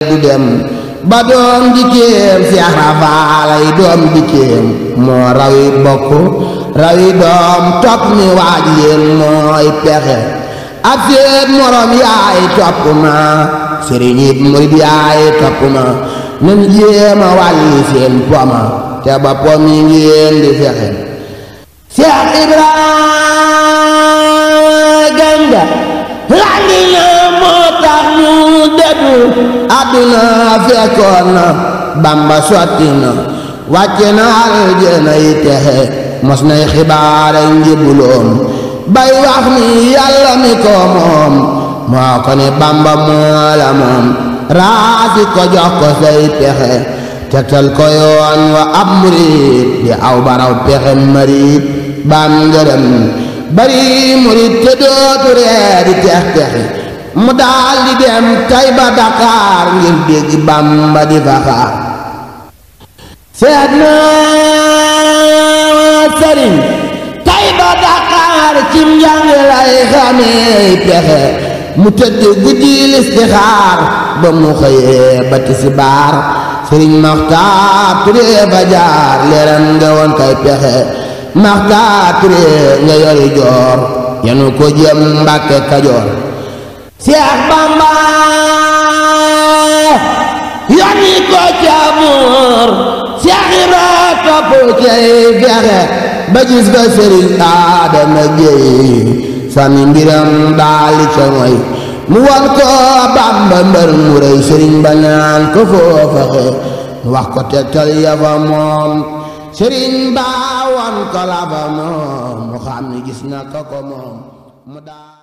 du dem ba doom dikkeem Seex Rafaalay doom dikkeem moo rawi bokk rawi doom topp mi waaj yéen mooy pexe ak seen morom yaay topp ma sëriñ it murid yaay topp ma nan jéema wàlli seen poma te ba pom yi ngeen di fexe Seex Ibrahima Ganga landi na moo tax mu dëddu àdduna fekkoon na Bamba sotti na wàcce na aljana yi texe mos nay xibaare njibuloom bay wax ni yàlla mi ko moom moo ko ne Bamba moo la moom raasi ko jox ko say pexe tegtal ko yoon wa ab murit di aw baraw pexe marit bam ngërëm bari murit te dootu ree di tex texi mu daal di dem Tayba Dakar ngir dégg Bamba di fa xaar seet na sëriñ Tayba Dakar cim njàng lay xamee pexe mu tëdd guddi listixaar ba mu xëyee ba tisbaar sëriñ Maxtaar Ture ba jaar leeram nga woon kay pexe Maxtaar Ture nga yori joor yanu ko jëm Mbàkke Kajoor Seex Bamba yónni ko ca buur Seex Ibra topp cay fexe ba gis ba sëriñ Adama Géey sànni mbiram daali ca moy mu wan ko Bamba mbër mu rëy sëriñ ba naan ko foofaxe mu wax ko tegtal ya fa moom sëriñ ba wan ko la fa moom mu xam ni gis na ko moom mu daal